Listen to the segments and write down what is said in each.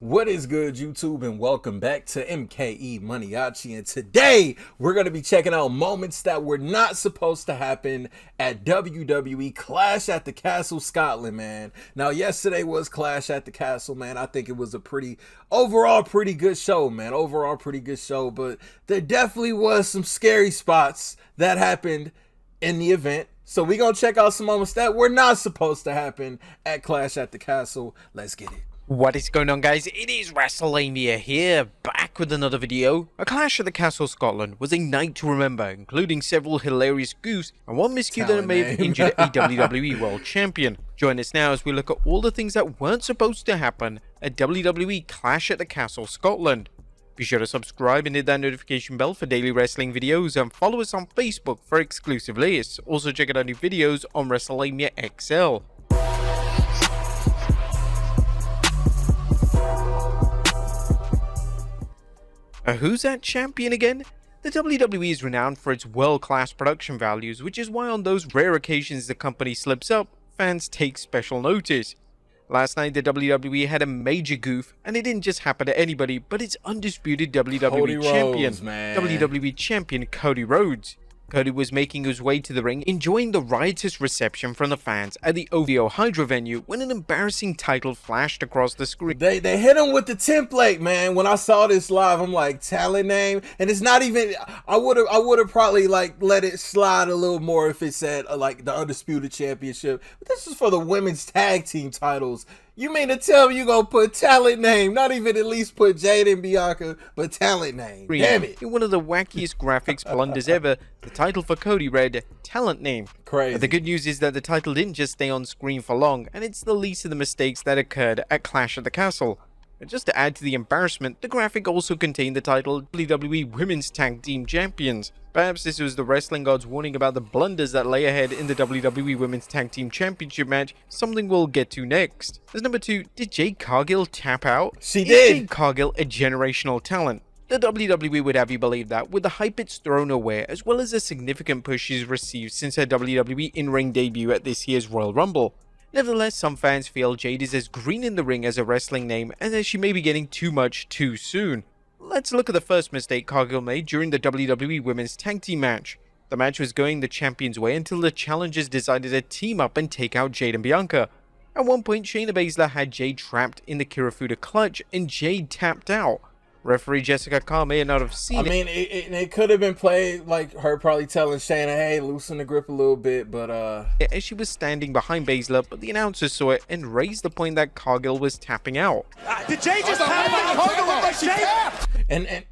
What is good, YouTube, and welcome back to MKE MANIACI, and today we're going to be checking out moments that were not supposed to happen at WWE Clash at the Castle Scotland, man. Now, yesterday was Clash at the Castle, man. I think it was a overall pretty good show, man. Overall pretty good show, but there definitely was some scary spots that happened in the event. So we're going to check out some moments that were not supposed to happen at Clash at the Castle. Let's get it. What is going on, guys? It is WrestleMania here, back with another video. A Clash at the Castle Scotland was a night to remember, including several hilarious goofs and one miscue that may have injured a WWE World Champion. Join us now as we look at all the things that weren't supposed to happen at WWE Clash at the Castle Scotland. Be sure to subscribe and hit that notification bell for daily wrestling videos, and follow us on Facebook for exclusive lists. Also check out our new videos on WrestleMania XL. Who's that champion again? The WWE is renowned for its world-class production values, which is why on those rare occasions the company slips up, fans take special notice. Last night the WWE had a major goof, and it didn't just happen to anybody, but its undisputed WWE champion, WWE champion Cody Rhodes. Cody was making his way to the ring, enjoying the riotous reception from the fans at the OVO Hydro venue when an embarrassing title flashed across the screen. They hit him with the template, man. When I saw this live, I'm like, talent name, and it's not even. I would have probably like let it slide a little more if it said like the Undisputed Championship. But this is for the women's tag team titles. You mean to tell me you gonna put talent name? Not even at least put Jade and Bianca, but talent name. Damn it. In one of the wackiest graphics blunders ever, the title for Cody read, talent name. Crazy. But the good news is that the title didn't just stay on screen for long, and it's the least of the mistakes that occurred at Clash at the Castle. And just to add to the embarrassment, the graphic also contained the title WWE Women's Tag Team Champions. Perhaps this was the wrestling gods warning about the blunders that lay ahead in the WWE Women's Tag Team Championship match, something we'll get to next. As number 2, did Jade Cargill tap out? She did. Is Jade Cargill a generational talent? The WWE would have you believe that, with the hype it's thrown away, as well as the significant push she's received since her WWE in-ring debut at this year's Royal Rumble. Nevertheless, some fans feel Jade is as green in the ring as a wrestling name, and that she may be getting too much too soon. Let's look at the first mistake Cargill made during the WWE Women's Tag Team match. The match was going the champion's way until the challengers decided to team up and take out Jade and Bianca. At one point, Shayna Baszler had Jade trapped in the Kirifuda clutch, and Jade tapped out. Referee Jessica Carr may not have seen it. I mean, it could have been played like her probably telling Shayna, hey, loosen the grip a little bit, but as she was standing behind Baszler, but the announcer saw it and raised the point that Cargill was tapping out. Did Jay just tap out? Cargill looked like she tapped!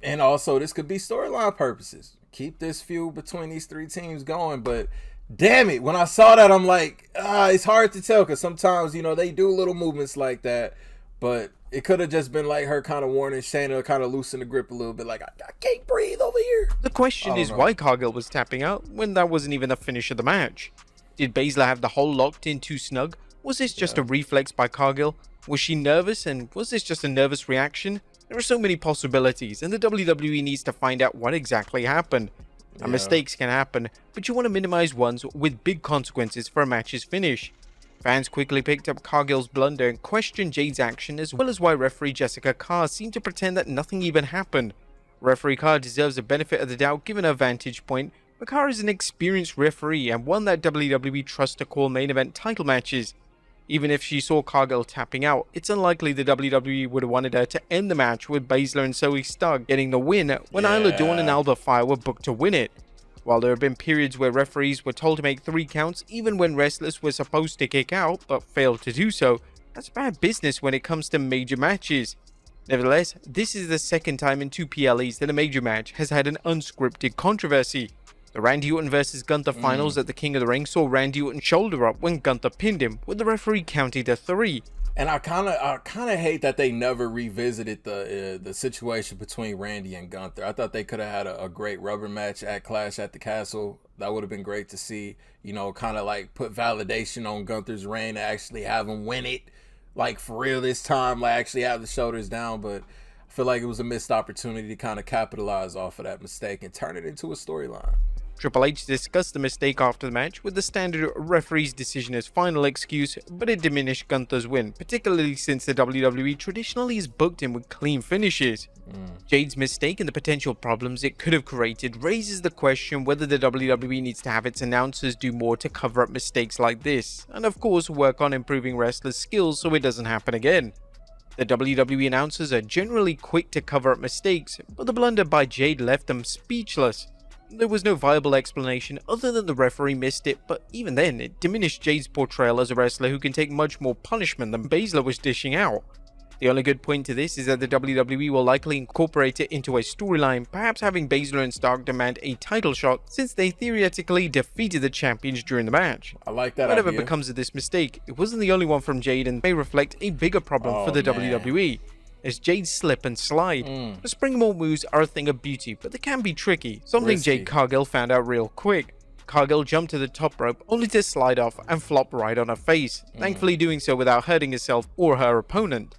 And also, this could be storyline purposes. Keep this feud between these three teams going, but damn it, when I saw that, I'm like, it's hard to tell, because sometimes, you know, they do little movements like that, but it could have just been like her kind of warning Shayna to kind of loosen the grip a little bit, like, I can't breathe over here. The question is why Cargill was tapping out when that wasn't even the finish of the match. Did Baszler have the hole locked in too snug? Was this just a reflex by Cargill? Was she nervous, and was this just a nervous reaction? There are so many possibilities, and the WWE needs to find out what exactly happened. And mistakes can happen, but you want to minimize ones with big consequences for a match's finish. Fans quickly picked up Cargill's blunder and questioned Jade's action, as well as why referee Jessica Carr seemed to pretend that nothing even happened. Referee Carr deserves the benefit of the doubt given her vantage point, but Carr is an experienced referee and one that WWE trusts to call main event title matches. Even if she saw Cargill tapping out, it's unlikely the WWE would have wanted her to end the match with Baszler and Zoe Stark getting the win when Isla Dawn and Alba Fire were booked to win it. While there have been periods where referees were told to make 3 counts even when wrestlers were supposed to kick out but failed to do so, that's bad business when it comes to major matches. Nevertheless, this is the second time in 2 PLEs that a major match has had an unscripted controversy. The Randy Orton vs Gunther finals at the King of the Ring saw Randy Orton shoulder up when Gunther pinned him, with the referee counting to 3. And I kind of hate that they never revisited the situation between Randy and Gunther. I thought they could have had a great rubber match at Clash at the Castle. That would have been great to see. You know, kind of like put validation on Gunther's reign to actually have him win it, like for real this time, like actually have the shoulders down. But I feel like it was a missed opportunity to kind of capitalize off of that mistake and turn it into a storyline. Triple H discussed the mistake after the match with the standard referee's decision as final excuse, but it diminished Gunther's win, particularly since the WWE traditionally has booked him with clean finishes. Jade's mistake and the potential problems it could have created raises the question whether the WWE needs to have its announcers do more to cover up mistakes like this, and of course work on improving wrestlers' skills so it doesn't happen again. The WWE announcers are generally quick to cover up mistakes, but the blunder by Jade left them speechless. There was no viable explanation other than the referee missed it, but even then, it diminished Jade's portrayal as a wrestler who can take much more punishment than Baszler was dishing out. The only good point to this is that the WWE will likely incorporate it into a storyline, perhaps having Baszler and Stark demand a title shot since they theoretically defeated the champions during the match. I like that Whatever idea. becomes of this mistake, it wasn't the only one from Jade and may reflect a bigger problem for the WWE. As Jade's slip and slide. The springboard moves are a thing of beauty, but they can be tricky, something Risky. Jade Cargill found out real quick. Cargill jumped to the top rope only to slide off and flop right on her face, thankfully doing so without hurting herself or her opponent.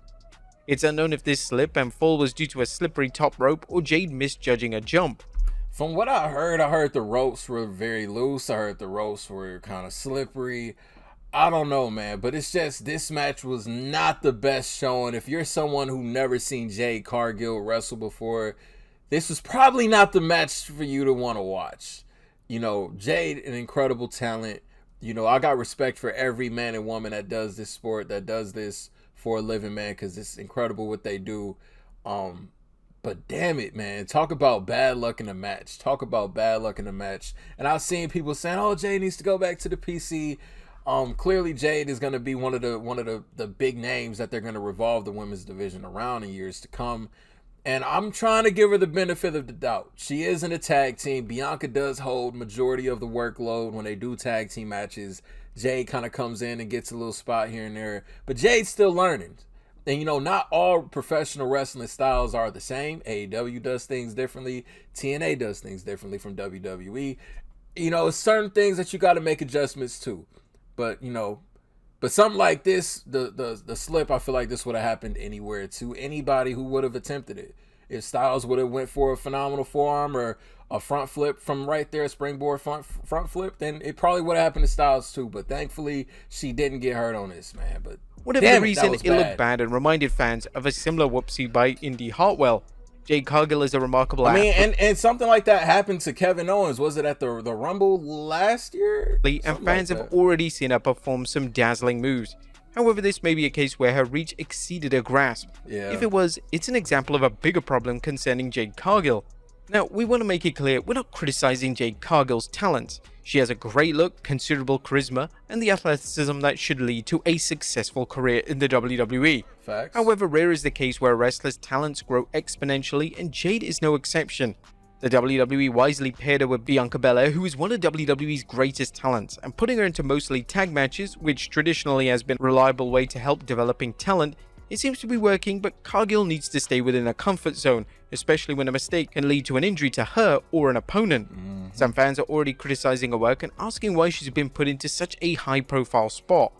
It's unknown if this slip and fall was due to a slippery top rope or Jade misjudging a jump. From what I heard the ropes were very loose. I heard the ropes were kind of slippery. I don't know, man, but it's just this match was not the best showing. If you're someone who never seen Jade Cargill wrestle before, this was probably not the match for you to want to watch. You know, Jade, an incredible talent. You know, I got respect for every man and woman that does this sport, that does this for a living, man, because it's incredible what they do. But damn it, man, talk about bad luck in a match. Talk about bad luck in a match. And I've seen people saying, "Oh, Jade needs to go back to the PC." Clearly Jade is going to be one of the big names that they're going to revolve the women's division around in years to come. And I'm trying to give her the benefit of the doubt. She is in a tag team. Bianca does hold majority of the workload when they do tag team matches. Jade kind of comes in and gets a little spot here and there. But Jade's still learning. And, you know, not all professional wrestling styles are the same. AEW does things differently. TNA does things differently from WWE. You know, certain things that you got to make adjustments to. But, you know, but something like this, the slip, I feel like this would have happened anywhere to anybody who would have attempted it. If Styles would have went for a phenomenal forearm or a front flip from right there, a springboard front flip, then it probably would have happened to Styles too. But thankfully, she didn't get hurt on this, man. But whatever the reason, it looked bad and reminded fans of a similar whoopsie by Indy Hartwell. Jade Cargill is a remarkable athlete. And something like that happened to Kevin Owens. Was it at the Rumble last year? And fans have already seen her perform some dazzling moves. However, this may be a case where her reach exceeded her grasp. Yeah. If it was, it's an example of a bigger problem concerning Jade Cargill. Now, we want to make it clear, we're not criticizing Jade Cargill's talents. She has a great look, considerable charisma, and the athleticism that should lead to a successful career in the WWE. Facts. However, rare is the case where a wrestler's talents grow exponentially, and Jade is no exception. The WWE wisely paired her with Bianca Belair, who is one of WWE's greatest talents, and putting her into mostly tag matches, which traditionally has been a reliable way to help developing talent. It seems to be working, but Cargill needs to stay within a comfort zone, especially when a mistake can lead to an injury to her or an opponent. Some fans are already criticizing her work and asking why she's been put into such a high-profile spot.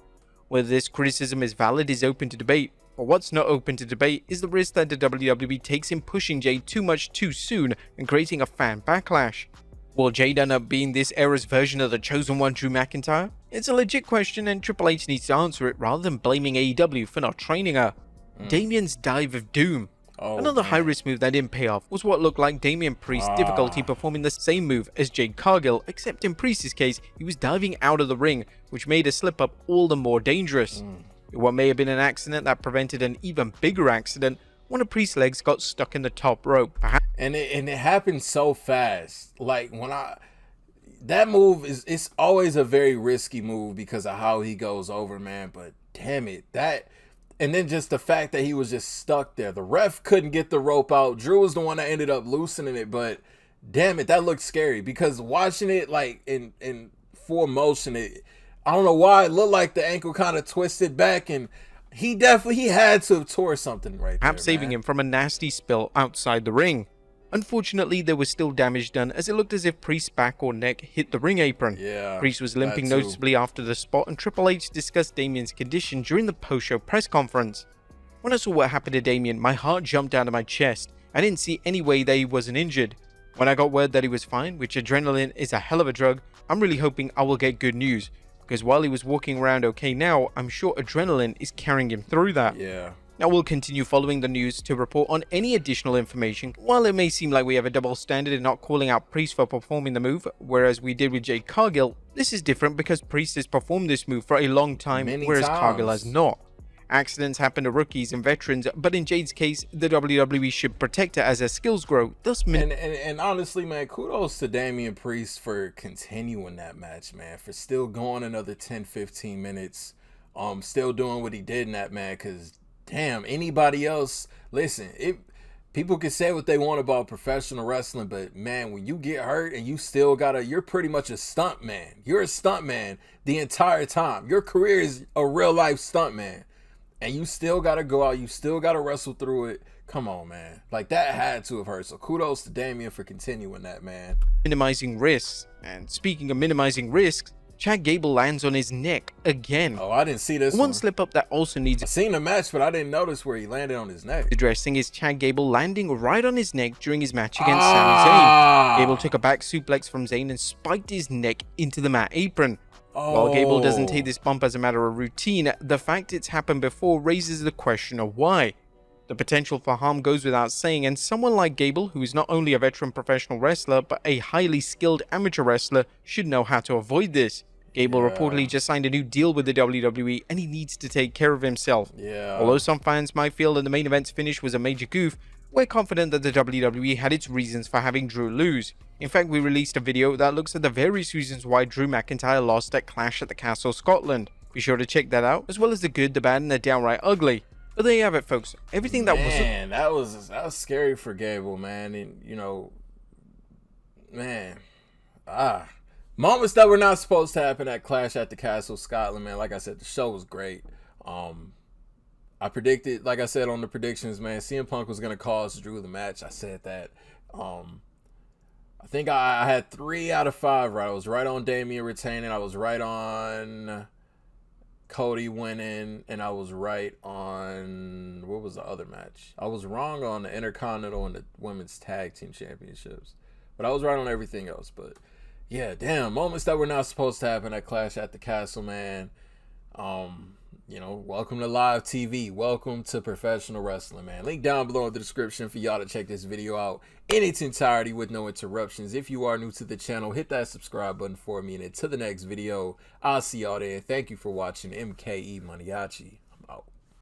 Whether this criticism is valid is open to debate, but what's not open to debate is the risk that the WWE takes in pushing Jade too much too soon and creating a fan backlash. Will Jade end up being this era's version of the chosen one Drew McIntyre? It's a legit question and Triple H needs to answer it rather than blaming AEW for not training her. Damian's Dive of Doom. Another high-risk move that didn't pay off was what looked like Damian Priest's difficulty performing the same move as Jade Cargill, except in Priest's case, he was diving out of the ring, which made a slip-up all the more dangerous. What may have been an accident that prevented an even bigger accident, one of Priest's legs got stuck in the top rope. And it happened so fast. Like that move it's always a very risky move because of how he goes over, man. But damn it, and then just the fact that he was just stuck there. The ref couldn't get the rope out. Drew was the one that ended up loosening it, but damn it, that looked scary because watching it like in full motion, I don't know why it looked like the ankle kind of twisted back, and he had to have tore something right there. Perhaps saving him from a nasty spill outside the ring. Unfortunately, there was still damage done as it looked as if Priest's back or neck hit the ring apron. Yeah, Priest was limping noticeably after the spot, and Triple H discussed Damian's condition during the post-show press conference. When I saw what happened to Damian, my heart jumped out of my chest. I didn't see any way that he wasn't injured. When I got word that he was fine, which adrenaline is a hell of a drug, I'm really hoping I will get good news. Because while he was walking around okay now, I'm sure adrenaline is carrying him through that. Yeah. Now we'll continue following the news to report on any additional information. While it may seem like we have a double standard in not calling out Priest for performing the move, whereas we did with Jade Cargill, this is different because Priest has performed this move for a long time, whereas Cargill has not. Accidents happen to rookies and veterans, but in Jade's case, the WWE should protect her as her skills grow, thus and honestly, man, kudos to Damian Priest for continuing that match, man, for still going another 10-15 minutes, still doing what he did in that, man, because damn, anybody else, listen, people can say what they want about professional wrestling, but man, when you get hurt and you still you're pretty much a stunt man. You're a stunt man the entire time. Your career is a real life stunt man. And you still got to go out. You still got to wrestle through it. Come on, man. Like, that had to have hurt. So kudos to Damian for continuing that, man. Minimizing risks. And speaking of minimizing risks, Chad Gable lands on his neck again. Oh, I didn't see this one slip up that also needs... I seen the match, but I didn't notice where he landed on his neck. Addressing is Chad Gable landing right on his neck during his match against Sami Zayn. Gable took a back suplex from Zayn and spiked his neck into the mat apron. While Gable doesn't take this bump as a matter of routine, the fact it's happened before raises the question of why. The potential for harm goes without saying, and someone like Gable, who is not only a veteran professional wrestler, but a highly skilled amateur wrestler, should know how to avoid this. Gable reportedly just signed a new deal with the WWE, and he needs to take care of himself. Although some fans might feel that the main event's finish was a major goof, we're confident that the WWE had its reasons for having Drew lose. In fact, we released a video that looks at the various reasons why Drew McIntyre lost at Clash at the Castle, Scotland. Be sure to check that out, as well as the good, the bad, and the downright ugly. But there you have it, folks. Everything that was scary for Gable, man. And you know, man, moments that were not supposed to happen at Clash at the Castle, Scotland, man. Like I said, the show was great. I predicted, like I said on the predictions, man, CM Punk was gonna cause Drew the match. I said that. I think I had 3 out of 5 right. I was right on Damian retaining. I was right on Cody winning, and I was right on, what was the other match? I was wrong on the Intercontinental and the Women's Tag Team Championships, but I was right on everything else. But yeah, damn, moments that were not supposed to happen at Clash at the Castle, man. You know, welcome to live TV. Welcome to professional wrestling, man. Link down below in the description for y'all to check this video out in its entirety with no interruptions. If you are new to the channel, hit that subscribe button for me. And until the next video, I'll see y'all there. Thank you for watching MKE MANIACI.